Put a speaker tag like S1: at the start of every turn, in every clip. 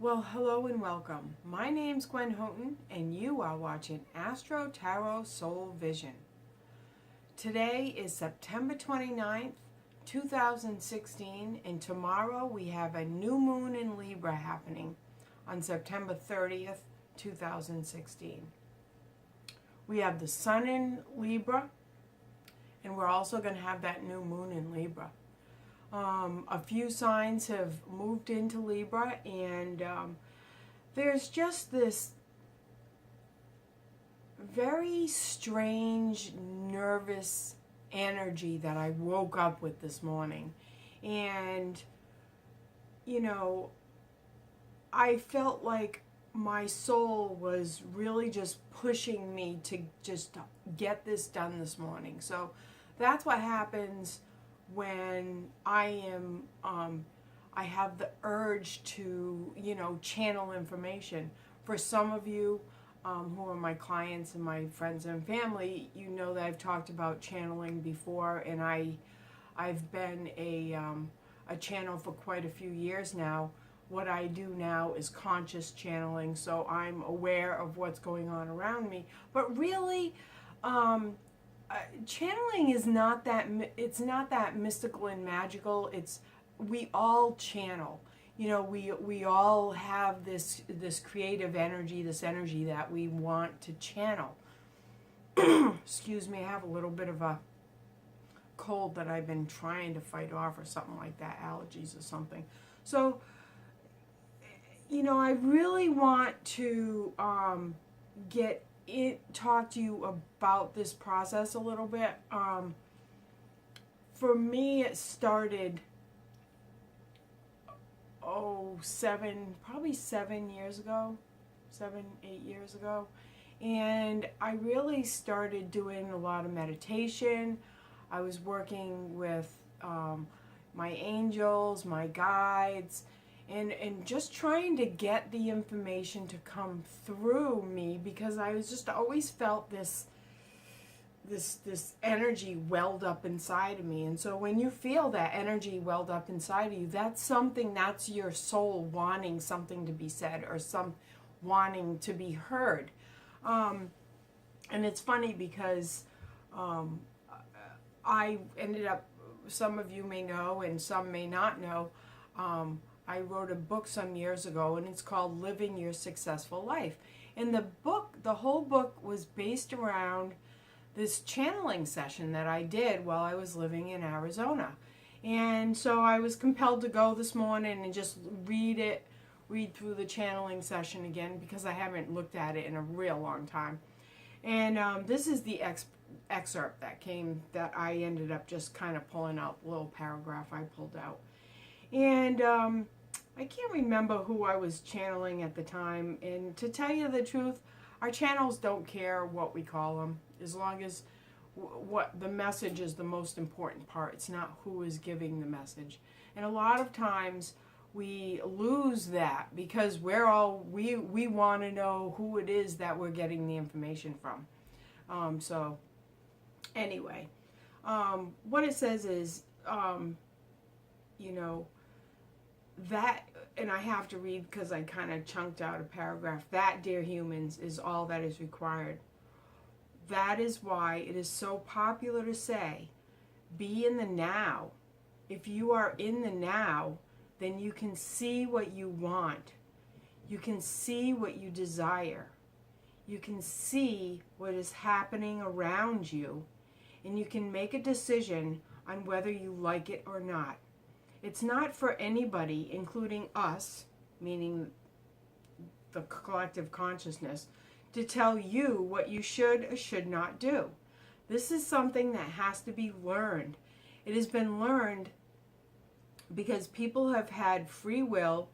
S1: Well, hello and welcome. My name's Gwen Houghton, and you are watching Astro Tarot Soul Vision. Today is September 29th, 2016, and tomorrow we have a new moon in Libra happening on September 30th, 2016. We have the sun in Libra, and we're also going to have that new moon in Libra. A few signs have moved into Libra, and there's just this very strange, nervous energy that I woke up with this morning. And, I felt like my soul was really just pushing me to just get this done this morning. So that's what happens when I have the urge to, channel information. For some of you who are my clients and my friends and family, you know that I've talked about channeling before, and I've been a channel for quite a few years now. What I do now is conscious channeling, so I'm aware of what's going on around me. But really, channeling is not that mystical and magical. We all channel. We all have this creative energy, this energy that we want to channel. Excuse me, I have a little bit of a cold that I've been trying to fight off or something like that, allergies or something. So, I really want to talk to you about this process a little bit. For me, it started 7 years ago, 8 years ago, and I really started doing a lot of meditation. I was working with my angels, my guides, and just trying to get the information to come through me, because I was just always felt this energy welled up inside of me. And so when you feel that energy welled up inside of you, that's your soul wanting something to be said, or wanting to be heard. And it's funny because I ended up, some of you may know and some may not know, I wrote a book some years ago, and it's called Living Your Successful Life. And the whole book was based around this channeling session that I did while I was living in Arizona. And so I was compelled to go this morning and just read through the channeling session again, because I haven't looked at it in a real long time. And this is the excerpt that I ended up just kind of pulling out, the little paragraph I pulled out. And I can't remember who I was channeling at the time, and to tell you the truth, our channels don't care what we call them, as long as what the message is the most important part. It's not who is giving the message. And a lot of times we lose that because we want to know who it is that we're getting the information from. So anyway, what it says is, that, and I have to read because I kind of chunked out a paragraph. That, dear humans, is all that is required. That is why it is so popular to say, be in the now. If you are in the now, then you can see what you want. You can see what you desire. You can see what is happening around you, and you can make a decision on whether you like it or not. It's not for anybody, including us, meaning the collective consciousness, to tell you what you should or should not do. This is something that has to be learned. It has been learned because people have had free will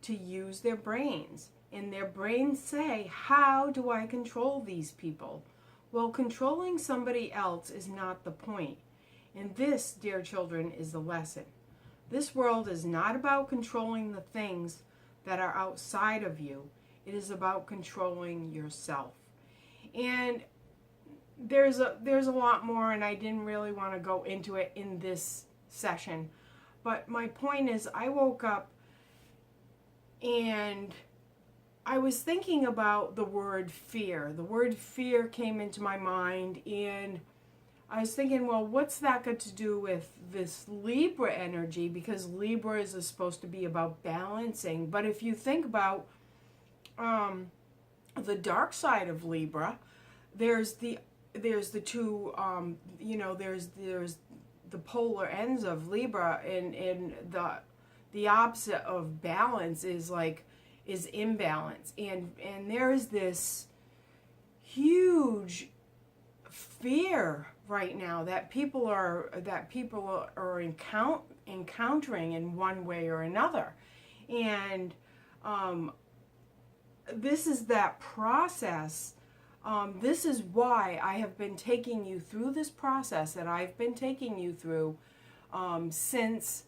S1: to use their brains. And their brains say, how do I control these people? Well, controlling somebody else is not the point. And this, dear children, is the lesson. This world is not about controlling the things that are outside of you. It is about controlling yourself. And there's a lot more, and I didn't really want to go into it in this session. But my point is, I woke up And I was thinking about the word fear. The word fear came into my mind, and I was thinking, well, what's that got to do with this Libra energy? Because Libra is supposed to be about balancing. But if you think about the dark side of Libra, there's the two there's the polar ends of Libra, and the opposite of balance is imbalance, and there is this huge fear right now that people are encountering in one way or another. And this is that process. This is why I have been taking you through this process that I've been taking you through since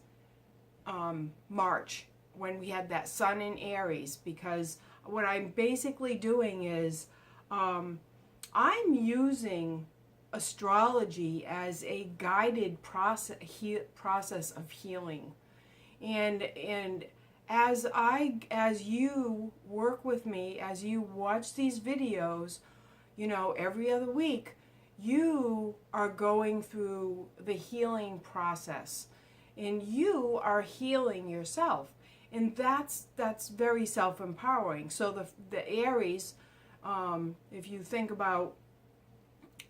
S1: March, when we had that sun in Aries. Because what I'm basically doing is I'm using astrology as a guided process of healing. And as you work with me, as you watch these videos, every other week, you are going through the healing process, and you are healing yourself, and that's very self-empowering. So the Aries, if you think about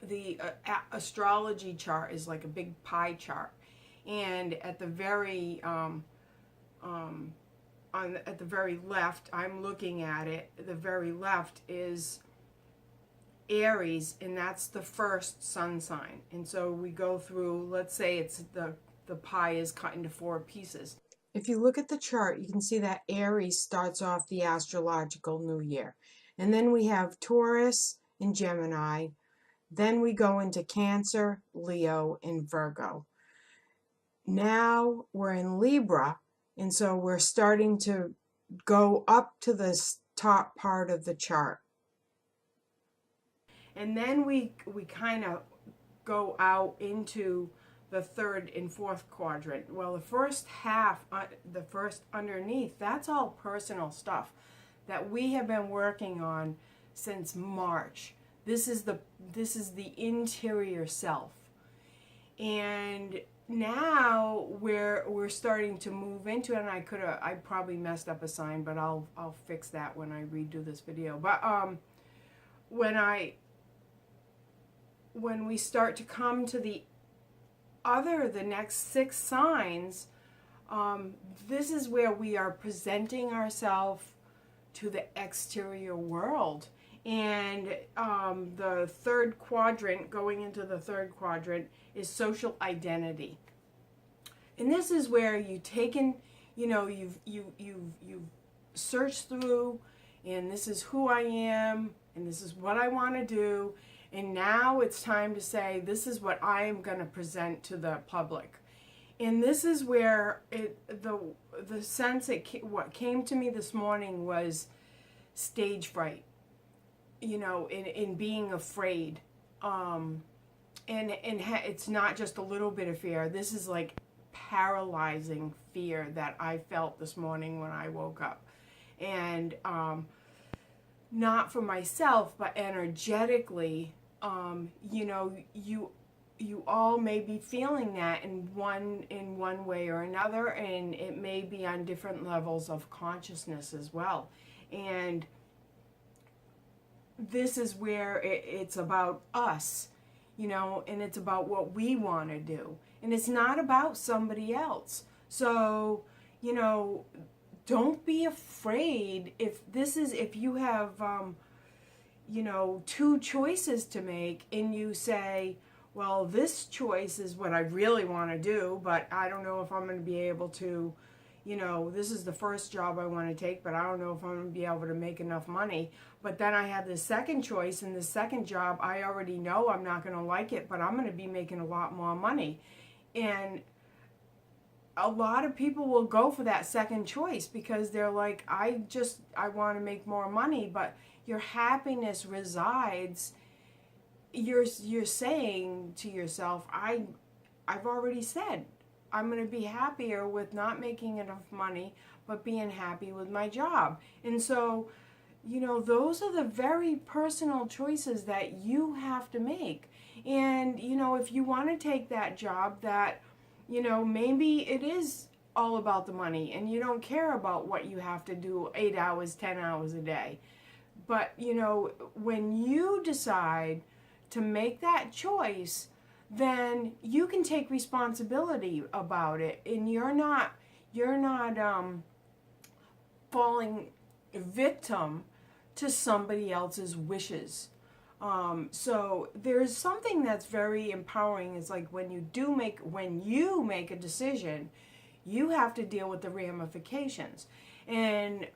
S1: the astrology chart, is like a big pie chart, and at the very at the very left, I'm looking at it, the very left is Aries, and that's the first sun sign. And so we go through, let's say it's the pie is cut into 4 pieces. If you look at the chart, you can see that Aries starts off the astrological new year. And then we have Taurus and Gemini. Then we go into Cancer, Leo, and Virgo. Now we're in Libra, and so we're starting to go up to this top part of the chart. And then we kind of go out into the 3rd and 4th quadrant. Well, the first half, the first underneath, that's all personal stuff that we have been working on since March. This is the interior self. And now we're starting to move into it, and I probably messed up a sign, but I'll fix that when I redo this video. But when we start to come to the next 6 signs, this is where we are presenting ourselves to the exterior world. And the 3rd quadrant, going into the 3rd quadrant, is social identity. And this is where you've searched through, and this is who I am, and this is what I want to do. And now it's time to say, this is what I am going to present to the public. And this is where the sense what came to me this morning was stage fright, in being afraid. And it's not just a little bit of fear. This is like paralyzing fear that I felt this morning when I woke up. And not for myself, but energetically, you all may be feeling that in one way or another, and it may be on different levels of consciousness as well. And this is where it's about us, and it's about what we want to do, and it's not about somebody else. So, don't be afraid. If you have 2 choices to make, and you say, well, this choice is what I really want to do, but I don't know if I'm going to be able to, this is the first job I want to take, but I don't know if I'm going to be able to make enough money. But then I have the second choice, and the second job, I already know I'm not going to like it, but I'm going to be making a lot more money. And a lot of people will go for that second choice because they're like, I want to make more money. But your happiness resides, you're saying to yourself, I've already said I'm going to be happier with not making enough money, but being happy with my job. And so, those are the very personal choices that you have to make. And, if you want to take that job that, maybe it is all about the money and you don't care about what you have to do 8 hours, 10 hours a day. But, when you decide to make that choice, then you can take responsibility about it, and you're not falling victim to somebody else's wishes. So there's something that's very empowering. It's like when you make a decision, you have to deal with the ramifications, and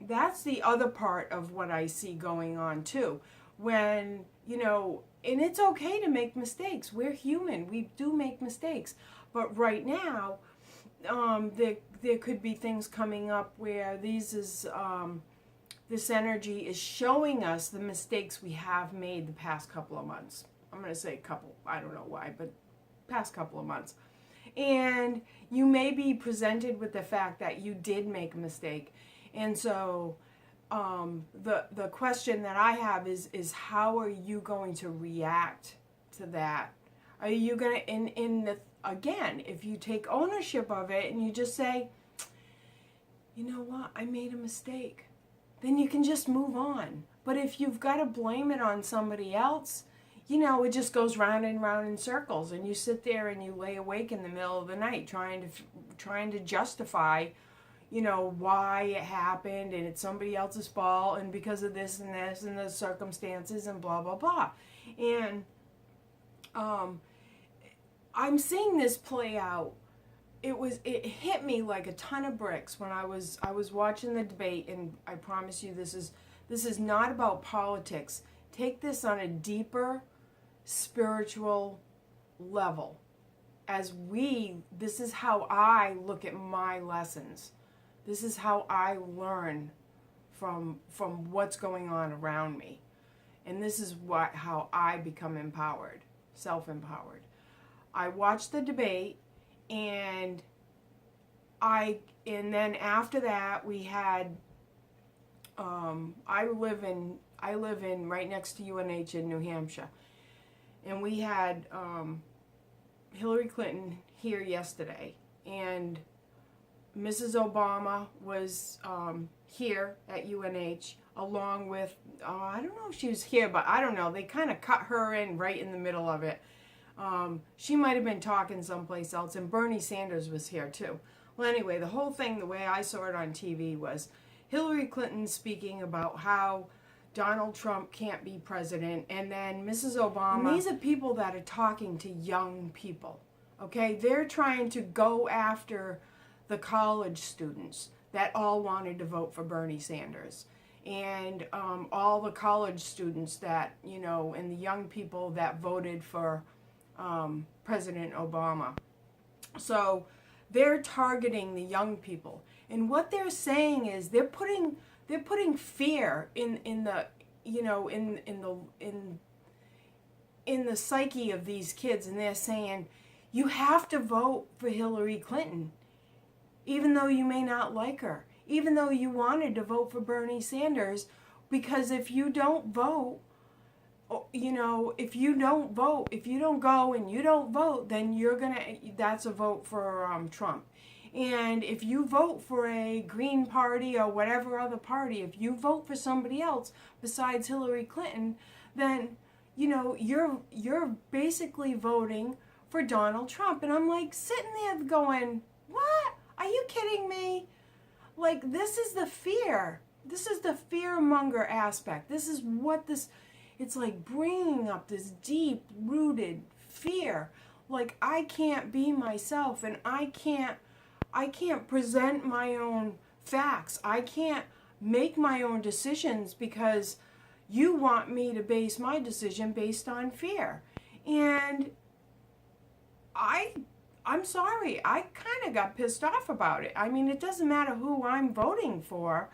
S1: that's the other part of what I see going on too. When, and it's okay to make mistakes. We're human. We do make mistakes. But right now, there could be things coming up where this energy is showing us the mistakes we have made the past couple of months. I'm going to say couple. I don't know why, but past couple of months. And you may be presented with the fact that you did make a mistake. And so the question that I have is how are you going to react to that? Are you going to, again, if you take ownership of it and you just say, you know what, I made a mistake, then you can just move on. But if you've got to blame it on somebody else, it just goes round and round in circles, and you sit there and you lay awake in the middle of the night trying to justify why it happened, and it's somebody else's fault, and because of this and this and the circumstances and blah blah blah. And I'm seeing this play out. It hit me like a ton of bricks when I was watching the debate, and I promise you this is not about politics. Take this on a deeper spiritual level. This is how I look at my lessons. This is how I learn from what's going on around me. And this is how I become empowered, self-empowered. I watched the debate, and then after that we had I live in right next to UNH in New Hampshire. And we had Hillary Clinton here yesterday, and Mrs. Obama was here at UNH along with, I don't know if she was here, but I don't know. They kind of cut her in right in the middle of it. She might have been talking someplace else, and Bernie Sanders was here too. Well, anyway, the whole thing, the way I saw it on TV, was Hillary Clinton speaking about how Donald Trump can't be president, and then Mrs. Obama. And these are people that are talking to young people, okay? They're trying to go after the college students that all wanted to vote for Bernie Sanders, and all the college students that, and the young people that voted for President Obama. So they're targeting the young people, and what they're saying is they're putting fear in the psyche of these kids, and they're saying you have to vote for Hillary Clinton, even though you may not like her, even though you wanted to vote for Bernie Sanders, because if you don't vote, if you don't go and you don't vote, then that's a vote for Trump. And if you vote for a Green Party or whatever other party, if you vote for somebody else besides Hillary Clinton, then, you're basically voting for Donald Trump. And I'm like sitting there going, what? Are you kidding me? Like, this is the fear. This is the fear-monger aspect. This is what it's like bringing up this deep-rooted fear. Like, I can't be myself, and I can't present my own facts. I can't make my own decisions because you want me to base my decision based on fear. And I'm sorry, I kind of got pissed off about it. I mean, it doesn't matter who I'm voting for,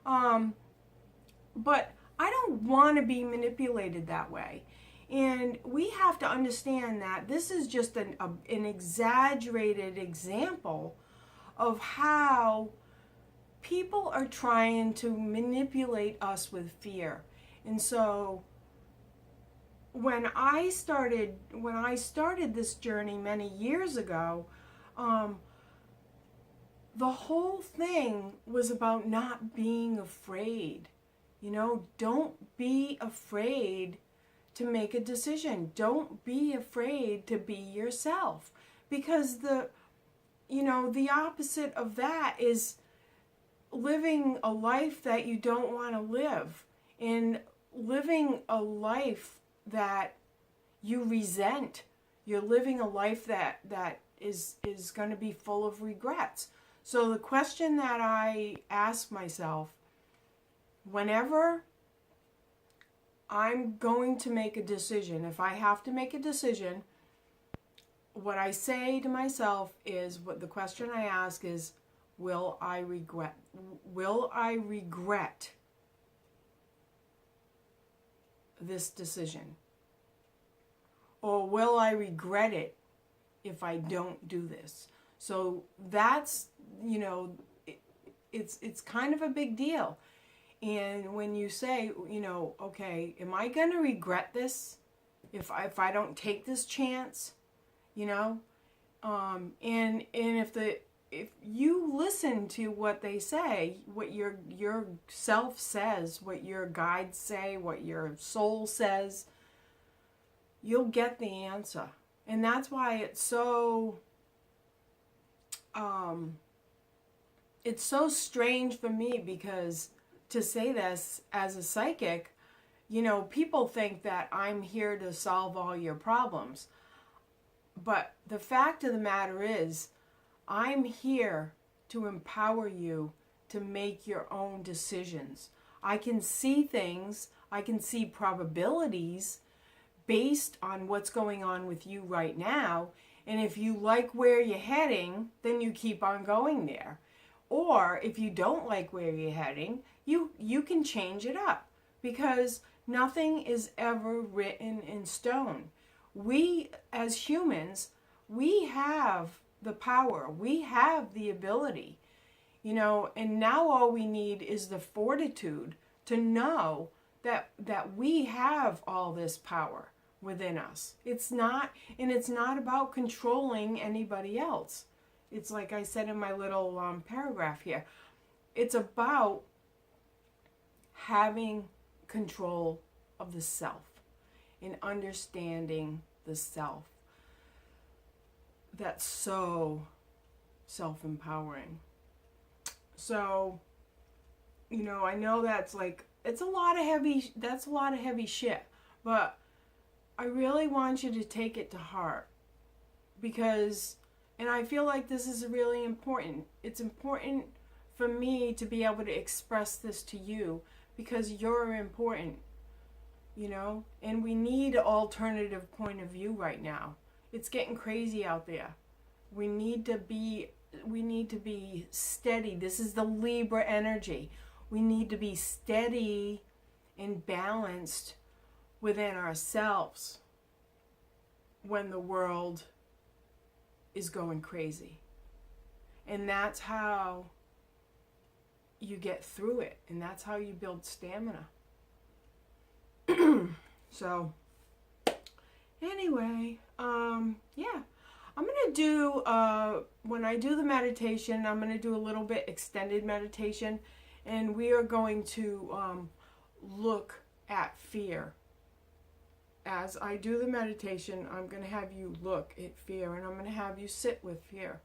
S1: but I don't want to be manipulated that way. And we have to understand that this is just an exaggerated example of how people are trying to manipulate us with fear. And so when I started this journey many years ago, the whole thing was about not being afraid. You know, don't be afraid to make a decision. Don't be afraid to be yourself, because the opposite of that is living a life that you don't want to live, and living a life that you resent. You're living a life that is going to be full of regrets. So the question that I ask myself whenever I'm going to make a decision, if I have to make a decision, what I say to myself is, what the question I ask is, will I regret this decision? Or will I regret it if I don't do this? So that's, it's kind of a big deal. And when you say, okay, am I going to regret this if I don't take this chance? And if you listen to what they say, what your self says, what your guides say, what your soul says, you'll get the answer. And that's why it's so strange for me, because to say this as a psychic, people think that I'm here to solve all your problems. But the fact of the matter is, I'm here to empower you to make your own decisions. I can see things, I can see probabilities based on what's going on with you right now. And if you like where you're heading, then you keep on going there. Or if you don't like where you're heading, you can change it up, because nothing is ever written in stone. We as humans, we have the power, we have the ability, and now all we need is the fortitude to know that we have all this power within us. It's not about controlling anybody else. It's like I said in my little paragraph here. It's about having control of the self and understanding the self. That's so self-empowering. So, I know that's a lot of heavy shit, but I really want you to take it to heart, and I feel like this is really important. It's important for me to be able to express this to you, because you're important, and we need an alternative point of view right now. It's getting crazy out there. We need to be steady. This is the Libra energy. We need to be steady and balanced within ourselves when the world is going crazy. And that's how you get through it, and that's how you build stamina. So anyway, yeah, I'm gonna do when I do the meditation, I'm gonna do a little bit extended meditation, and we are going to look at fear. As I do the meditation, I'm going to have you look at fear, and I'm going to have you sit with fear.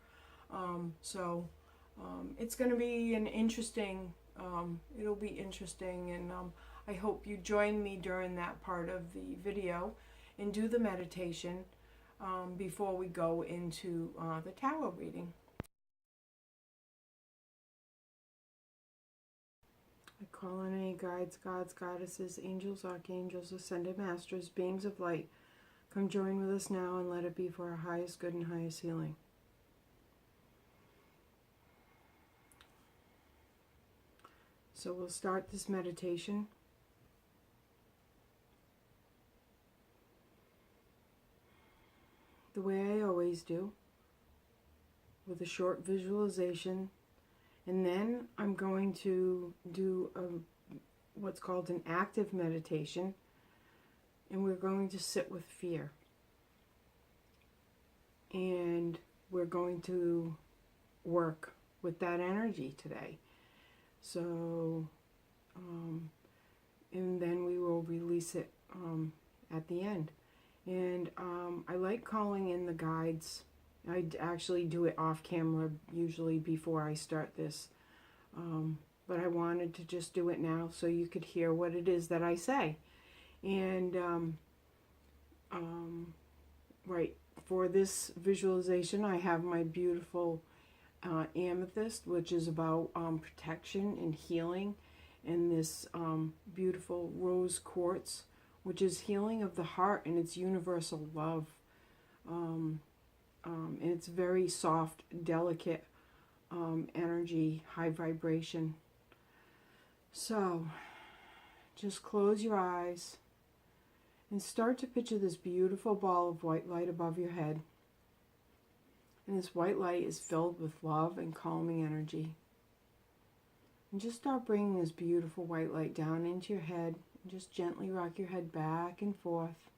S1: It's going to be an interesting, it'll be interesting, and I hope you join me during that part of the video and do the meditation before we go into the tarot reading. I call on any guides, gods, goddesses, angels, archangels, ascended masters, beings of light. Come join with us now, and let it be for our highest good and highest healing. So we'll start this meditation. the way I always do, with a short visualization. And then I'm going to do what's called an active meditation, and we're going to sit with fear. And we're going to work with that energy today. So, and then we will release it at the end. And I like calling in the guides. I actually do it off camera usually before I start this. But I wanted to just do it now so you could hear what it is that I say. And right, for this visualization, I have my beautiful amethyst, which is about protection and healing, and this beautiful rose quartz, which is healing of the heart and it's universal love. And it's very soft, delicate energy, high vibration. So just close your eyes and start to picture this beautiful ball of white light above your head. And this white light is filled with love and calming energy. And just start bringing this beautiful white light down into your head. And just gently rock your head back and forth,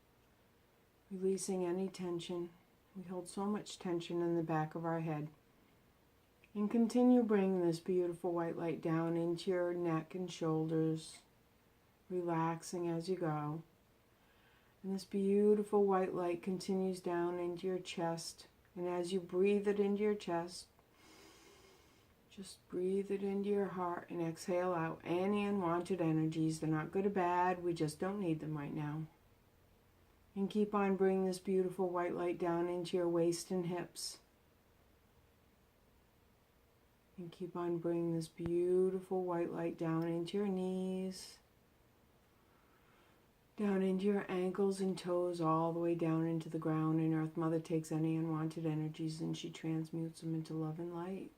S1: releasing any tension. We hold so much tension in the back of our head. And continue bringing this beautiful white light down into your neck and shoulders, relaxing as you go. And this beautiful white light continues down into your chest. And as you breathe it into your chest, just breathe it into your heart and exhale out any unwanted energies. They're not good or bad. We just don't need them right now. And keep on bringing this beautiful white light down into your waist and hips. And keep on bringing this beautiful white light down into your knees, down into your ankles and toes, all the way down into the ground. And Earth Mother takes any unwanted energies and she transmutes them into love and light.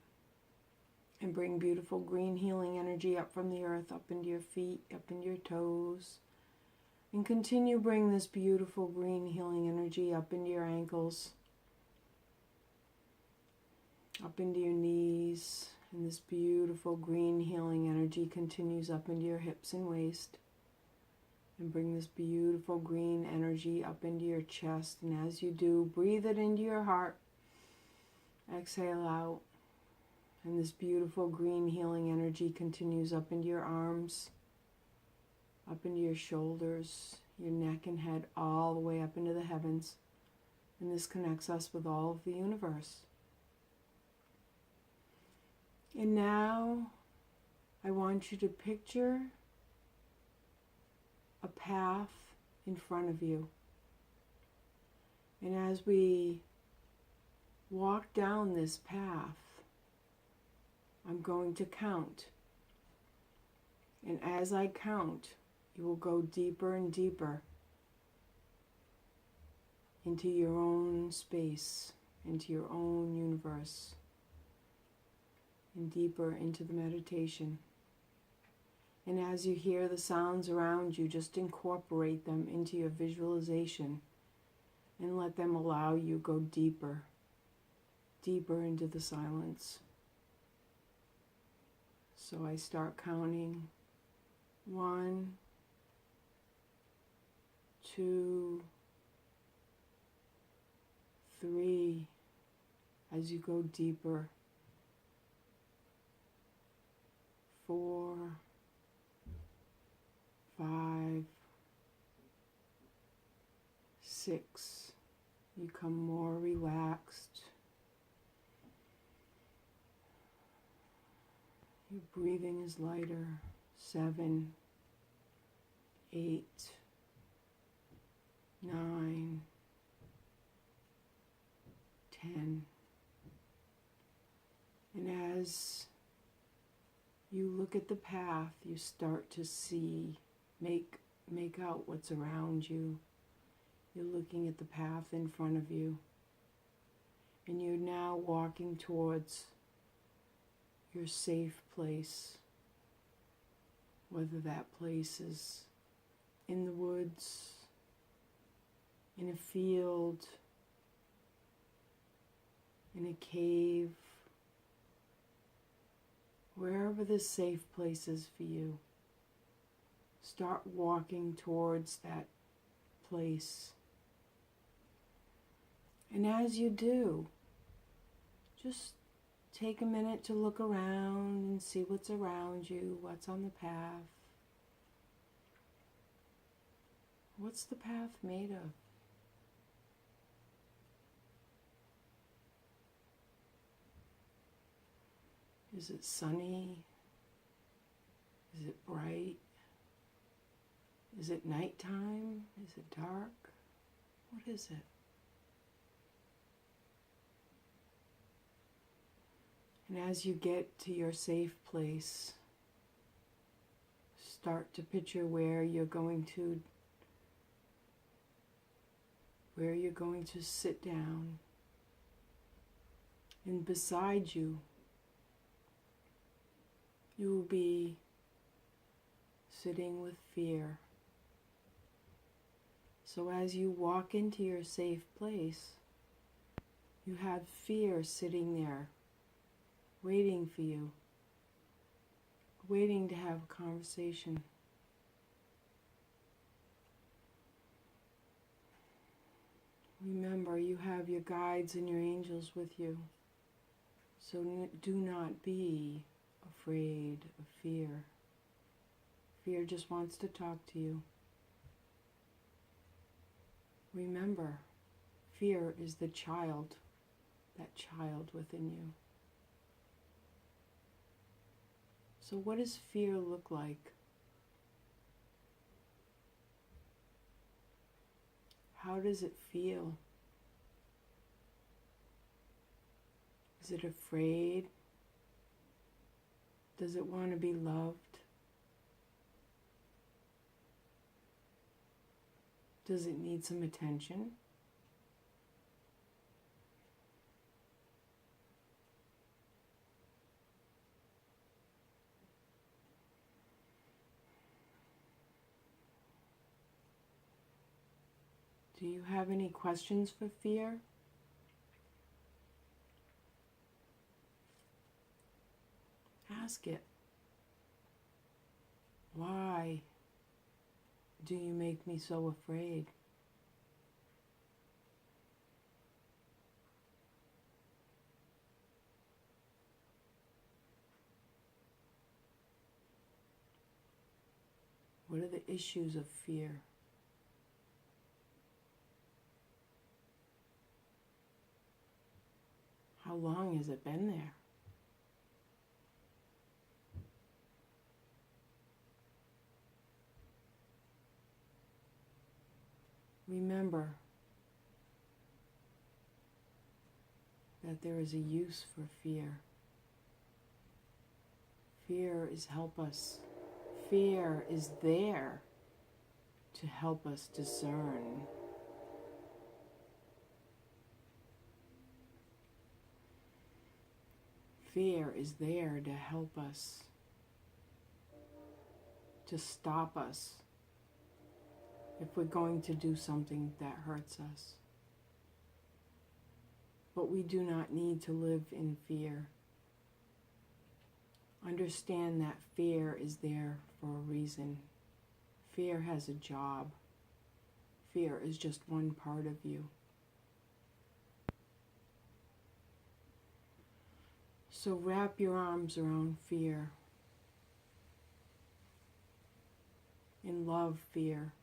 S1: And bring beautiful green healing energy up from the earth, up into your feet, up into your toes. And continue bring this beautiful green healing energy up into your ankles, up into your knees. And this beautiful green healing energy continues up into your hips and waist. And bring this beautiful green energy up into your chest. And as you do, breathe it into your heart. Exhale out. And this beautiful green healing energy continues up into your arms, up into your shoulders, your neck and head, all the way up into the heavens. And this connects us with all of the universe. And now I want you to picture a path in front of you. And as we walk down this path, I'm going to count. And as I count, you will go deeper and deeper into your own space, into your own universe, and deeper into the meditation. And as you hear the sounds around you, just incorporate them into your visualization and let them allow you go deeper, deeper into the silence. So I start counting 1, 2, 3, as you go deeper. 4, 5, 6, you become more relaxed. Your breathing is lighter. 7, 8, 9, 10. And as you look at the path, you start to see, make out what's around you. You're looking at the path in front of you. And you're now walking towards your safe place. Whether that place is in the woods, in a field, in a cave, wherever the safe place is for you. Start walking towards that place. And as you do, just take a minute to look around and see what's around you, what's on the path. What's the path made of? Is it sunny? Is it bright? Is it nighttime? Is it dark? What is it? And as you get to your safe place, start to picture where you're going to sit down. And beside you, you will be sitting with fear. So as you walk into your safe place, you have fear sitting there, waiting for you, waiting to have a conversation. Remember, you have your guides and your angels with you. So do not be afraid of fear. Fear just wants to talk to you. Remember, fear is the child, that child within you. So what does fear look like? How does it feel? Is it afraid? Does it want to be loved? Does it need some attention? Do you have any questions for fear? Ask it. Why do you make me so afraid? What are the issues of fear? How long has it been there? Remember that there is a use for fear. Fear is help us. Fear is there to help us discern. Fear is there to help us, to stop us if we're going to do something that hurts us. But we do not need to live in fear. Understand that fear is there for a reason. Fear has a job. Fear is just one part of you. So wrap your arms around fear and love fear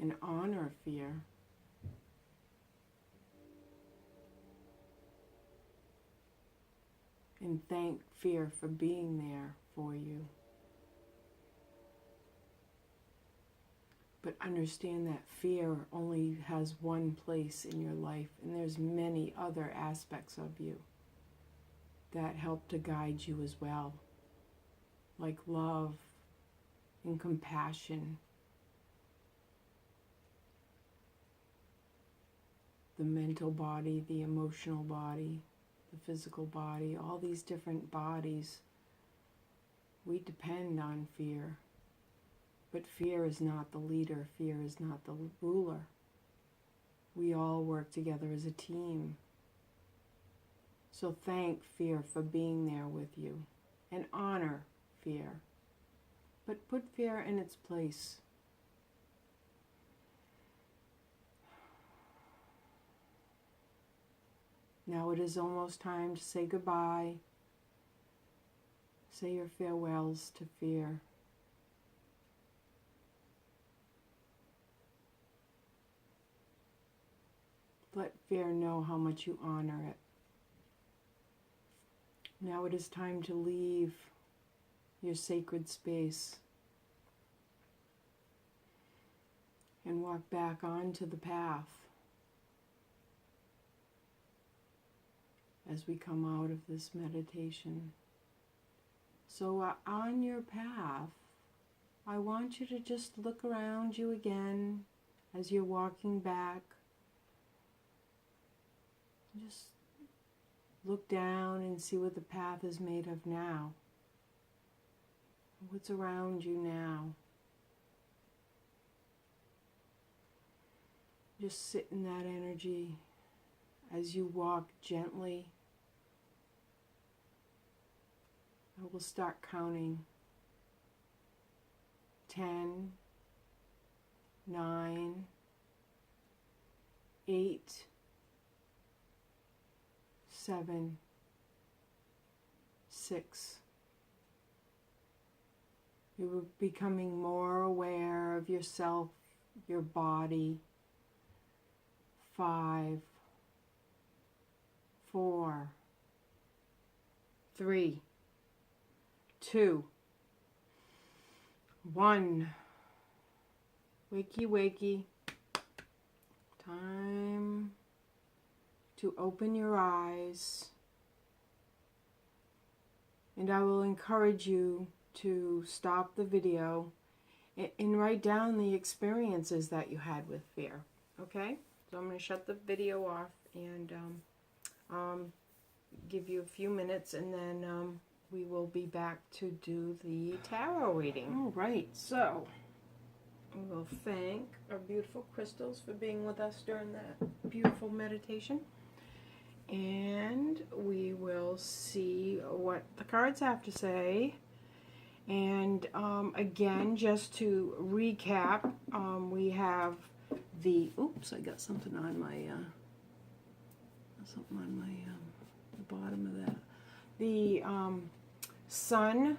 S1: and honor fear. And thank fear for being there for you. But understand that fear only has one place in your life, and there's many other aspects of you that help to guide you as well, like love and compassion, the mental body, the emotional body, the physical body, all these different bodies. We depend on fear, but fear is not the leader, fear is not the ruler. We all work together as a team. So thank fear for being there with you, and honor fear. But put fear in its place. Now it is almost time to say goodbye. Say your farewells to fear. Let fear know how much you honor it. Now it is time to leave your sacred space and walk back onto the path as we come out of this meditation. So on your path, I want you to just look around you again as you're walking back. Just look down and see what the path is made of now. What's around you now? Just sit in that energy as you walk gently. I will start counting. 10, 9, 8, 7, 6. You're becoming more aware of yourself, your body. 5, 4, 3, 2, 1. Wakey, wakey. Time to open your eyes. And I will encourage you to stop the video and write down the experiences that you had with fear. Okay? So I'm going to shut the video off and give you a few minutes, and then we will be back to do the tarot reading. All right, so we'll thank our beautiful crystals for being with us during that beautiful meditation. And we will see what the cards have to say. And again, just to recap, we have the, oops, I got something on my, the bottom of that. The Sun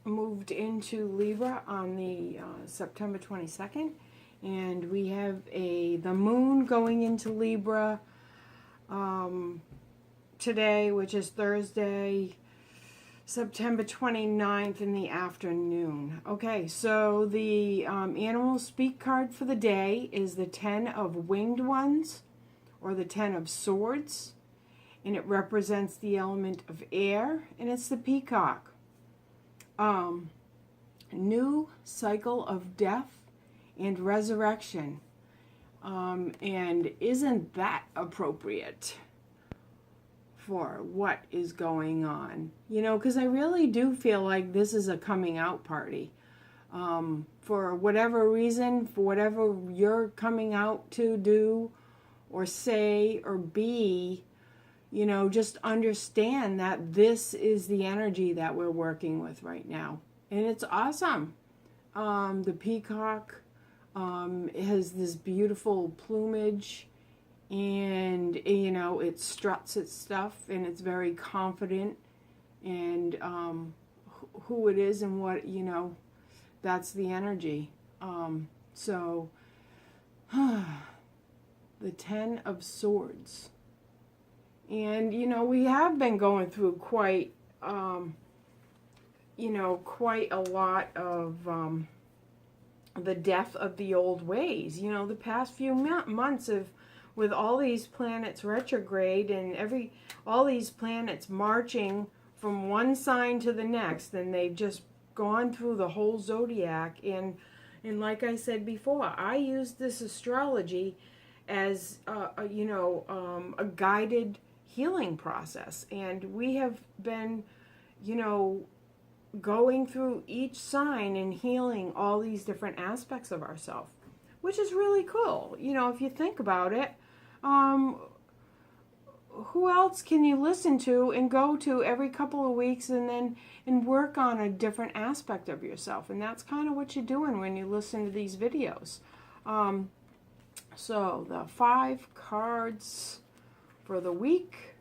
S1: moved into Libra on the September 22nd, and we have the Moon going into Libra today, which is Thursday, September 29th in the afternoon. Okay, so the Animal Speak card for the day is the 10 of Winged Ones, or the 10 of Swords, and it represents the element of air, and it's the Peacock. New cycle of death and resurrection. And isn't that appropriate for what is going on? You know, because I really do feel like this is a coming out party. For whatever reason, for whatever you're coming out to do or say or be, you know, just understand that this is the energy that we're working with right now. And it's awesome. The peacock has this beautiful plumage, and, you know, it struts its stuff, and it's very confident, and who it is and what, you know, that's the energy. So, the 10 of Swords. And, you know, we have been going through quite, you know, quite a lot of the death of the old ways. You know, the past few months of, with all these planets retrograde and all these planets marching from one sign to the next, and they've just gone through the whole zodiac. And like I said before, I use this astrology as, you know, a guided healing process. And we have been, you know, going through each sign and healing all these different aspects of ourselves, which is really cool. You know, if you think about it, who who else can you listen to and go to every couple of weeks and work on a different aspect of yourself? And that's kind of what you're doing when you listen to these videos. So the 5 cards for the week.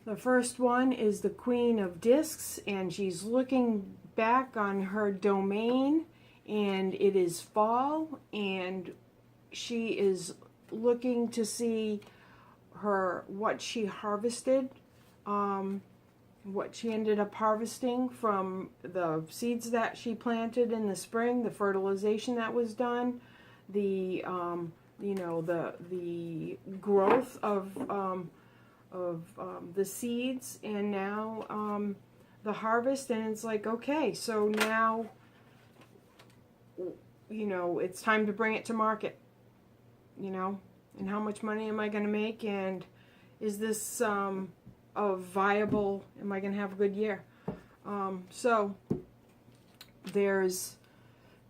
S1: The first one is the Queen of Discs, and she's looking back on her domain, and it is fall, and she is looking to see what she harvested, what she ended up harvesting from the seeds that she planted in the spring, the fertilization that was done, the the growth of the seeds, and now the harvest. And it's like, okay, so now it's time to bring it to market, and how much money am I going to make, and is this a viable, am I going to have a good year? So there's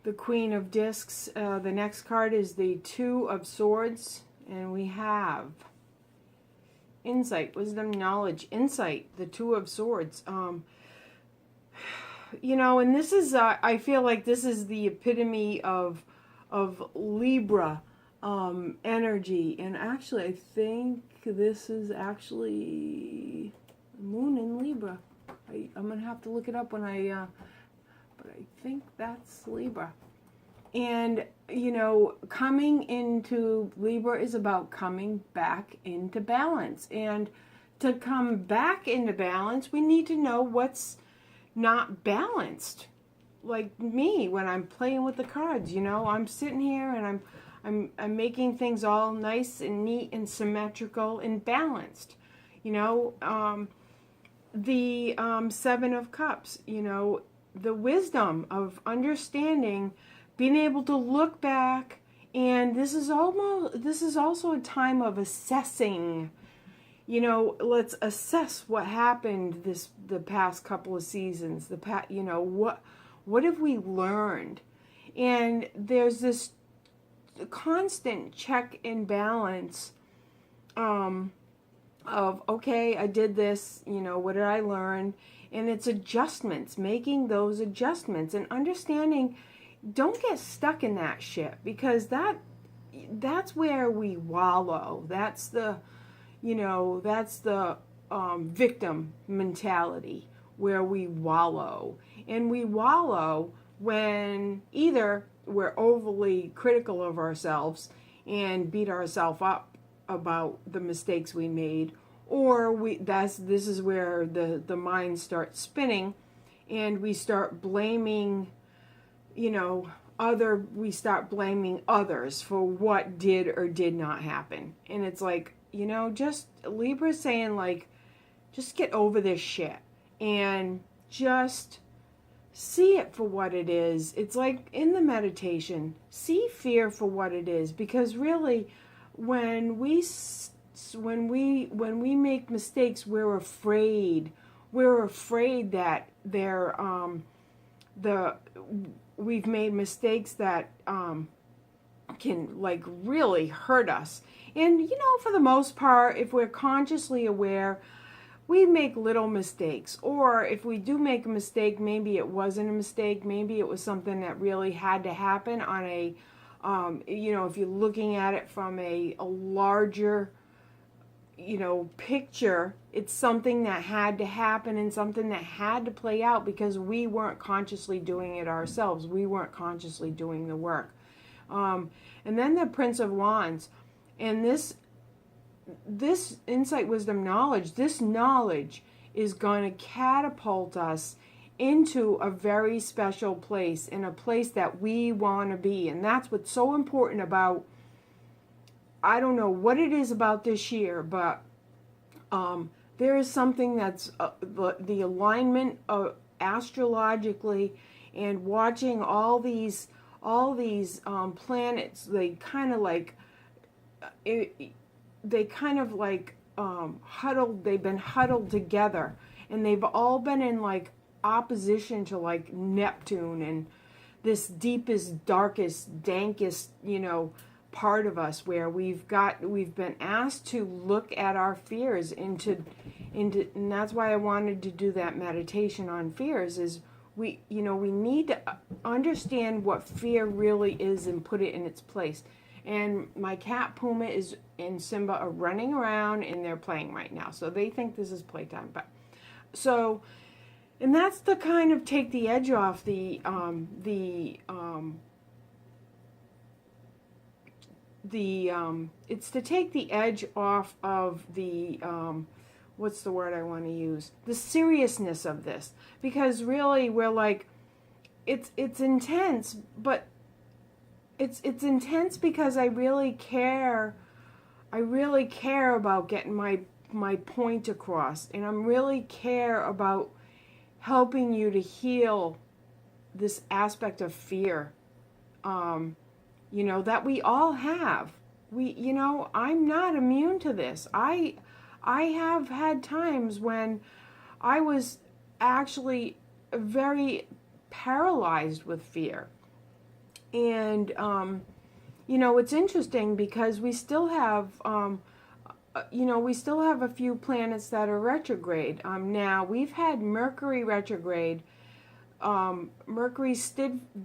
S1: the Queen of Discs. The next card is the 2 of Swords, and we have insight, wisdom, knowledge, insight, the 2 of Swords. And this is, I feel like this is the epitome of Libra energy. And actually, I think this is actually Moon in Libra. I'm going to have to look it up when but I think that's Libra. And, coming into Libra is about coming back into balance. And to come back into balance, we need to know what's not balanced. Like me, when I'm playing with the cards, I'm sitting here and I'm making things all nice and neat and symmetrical and balanced. The 7 of Cups, the wisdom of understanding, being able to look back, and this is also a time of assessing. Let's assess what happened the past couple of seasons. What have we learned? And there's this constant check and balance of, okay, I did this, what did I learn? And it's adjustments, making those adjustments and understanding. Don't get stuck in that shit, because that's where we wallow. That's the victim mentality, where we wallow. And we wallow when either we're overly critical of ourselves and beat ourselves up about the mistakes we made, or this is where the mind starts spinning, and we start blaming, we start blaming others for what did or did not happen. And it's like, just Libra saying, like, just get over this shit and just see it for what it is. It's like in the meditation, see fear for what it is, because really when we make mistakes, we're afraid that we've made mistakes that can like really hurt us. And for the most part, if we're consciously aware, we make little mistakes. Or if we do make a mistake, maybe it wasn't a mistake, maybe it was something that really had to happen on a if you're looking at it from a larger picture, it's something that had to happen and something that had to play out because we weren't consciously doing it ourselves. We weren't consciously doing the work. And then the Prince of Wands, and this insight, wisdom, knowledge, this knowledge is going to catapult us into a very special place, in a place that we want to be. And that's what's so important about, I don't know what it is about this year, but there is something that's the alignment astrologically, and watching all these planets. They kind of like huddled. They've been huddled together, and they've all been in like opposition to like Neptune and this deepest, darkest, dankest, part of us where we've been asked to look at our fears into, and that's why I wanted to do that meditation on fears, is we need to understand what fear really is and put it in its place. And my cat Puma and Simba are running around and they're playing right now. So they think this is playtime. And that's the kind of take the edge off it's to take the edge off of the, what's the word I want to use? The seriousness of this. Because really we're like, it's intense, but it's intense because I really care about getting my point across, and I really care about helping you to heal this aspect of fear, that we all have. I'm not immune to this. I have had times when I was actually very paralyzed with fear. And, it's interesting because we still have, a few planets that are retrograde. Now, we've had Mercury retrograde. Mercury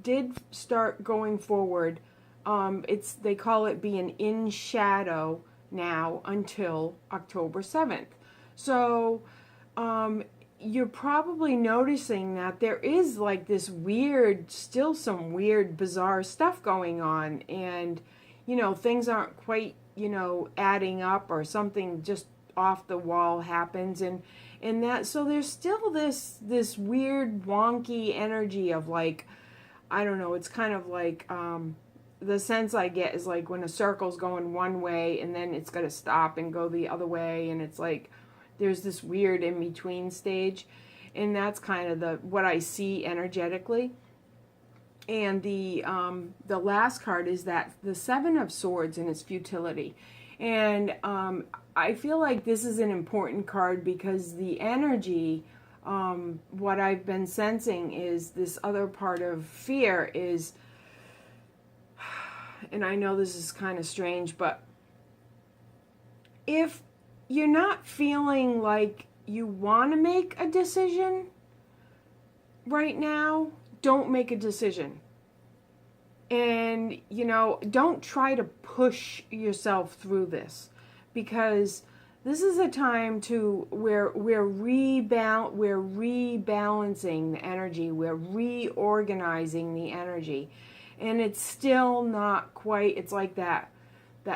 S1: did start going forward. They call it being in shadow now until October 7th. So, you're probably noticing that there is like this still some weird, bizarre stuff going on, and, things aren't quite, adding up, or something just off the wall happens, and that, so there's still this weird, wonky energy of like, I don't know, it's kind of like, the sense I get is like when a circle's going one way and then it's going to stop and go the other way, and it's like, there's this weird in-between stage, and that's kind of what I see energetically. And the last card is the Seven of Swords and its futility. And I feel like this is an important card because the energy, what I've been sensing is this other part of fear is, and I know this is kind of strange, but if you're not feeling like you want to make a decision right now, don't make a decision. And, don't try to push yourself through this, because this is a time where we're rebalancing the energy, we're reorganizing the energy, and it's still not quite, it's like that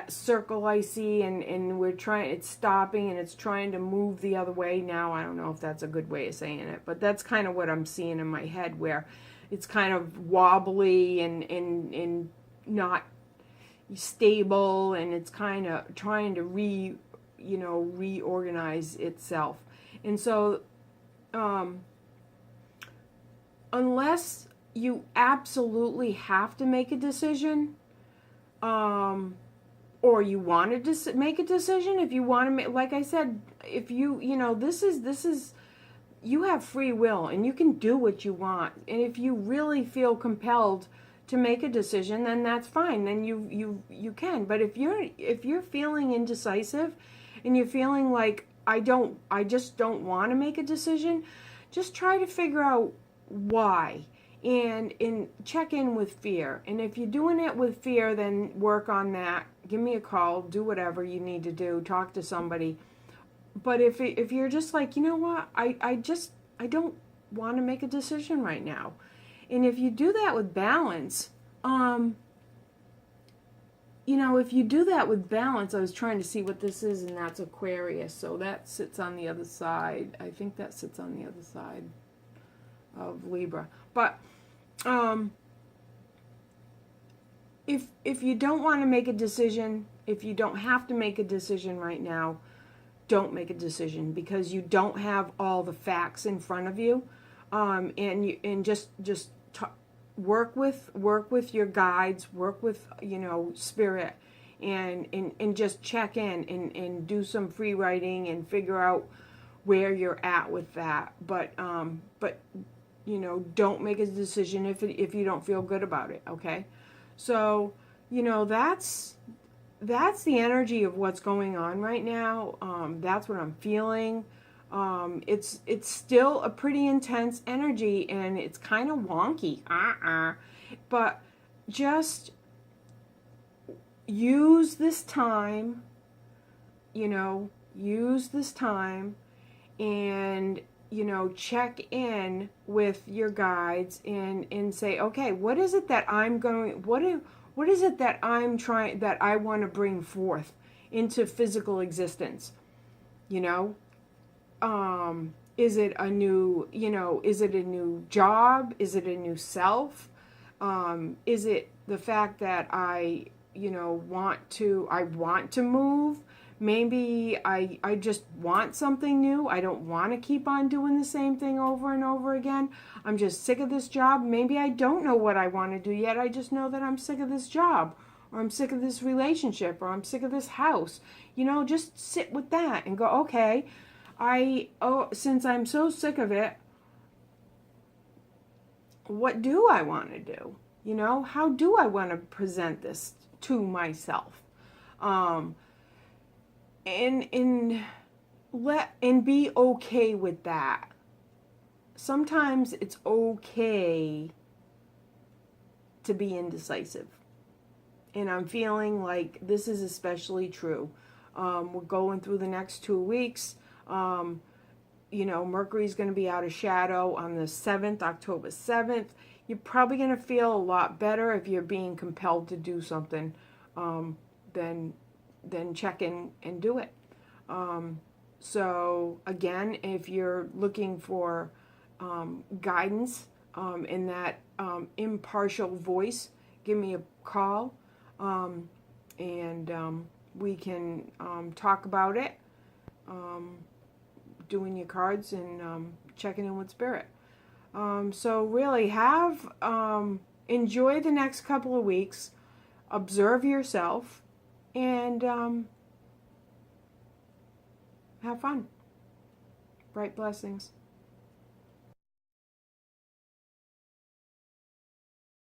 S1: circle I see, and it's stopping and it's trying to move the other way. Now, I don't know if that's a good way of saying it, but that's kind of what I'm seeing in my head, where it's kind of wobbly and not stable, and it's kind of trying to reorganize itself. And so, unless you absolutely have to make a decision, or you wanted to make a decision, if you want to make, like I said, if this is, you have free will and you can do what you want. And if you really feel compelled to make a decision, then that's fine. Then you can. But if you're feeling indecisive and you're feeling like I just don't want to make a decision, just try to figure out why. And check in with fear. And if you're doing it with fear, then work on that. Give me a call. Do whatever you need to do. Talk to somebody. But if you're just like, you know what, I don't want to make a decision right now. And if you do that with balance, if you do that with balance, I was trying to see what this is, and that's Aquarius. So that sits on the other side. I think that sits on the other side of Libra. But if you don't want to make a decision, if you don't have to make a decision right now, don't make a decision, because you don't have all the facts in front of you, and just work with your guides, work with spirit, and just check in and do some free writing and figure out where you're at with that. But don't make a decision if you don't feel good about it. Okay, so you know, that's the energy of what's going on right now. That's what I'm feeling. It's still a pretty intense energy, and it's kind of wonky. But just use this time, you know, use this time and, you know, check in with your guides and say, okay, what is it that I'm going, what is it that I'm trying, that I want to bring forth into physical existence? You know, is it a new, you know, is it a new job? Is it a new self? Is it the fact that I, you know, want to move? Maybe I just want something new. I don't want to keep on doing the same thing over and over again. I'm just sick of this job. Maybe I don't know what I want to do yet. I just know that I'm sick of this job, or I'm sick of this relationship, or I'm sick of this house. You know, just sit with that and go, okay, since I'm so sick of it, what do I want to do? You know, how do I want to present this to myself? And be okay with that. Sometimes it's okay to be indecisive. And I'm feeling like this is especially true. We're going through the next 2 weeks. You know, Mercury's going to be out of shadow on the 7th, October 7th. You're probably going to feel a lot better if you're being compelled to do something, then check in and do it. So again, if you're looking for guidance in that impartial voice, give me a call, and we can talk about it, doing your cards and checking in with Spirit. So really enjoy the next couple of weeks, observe yourself, and have fun. Bright blessings.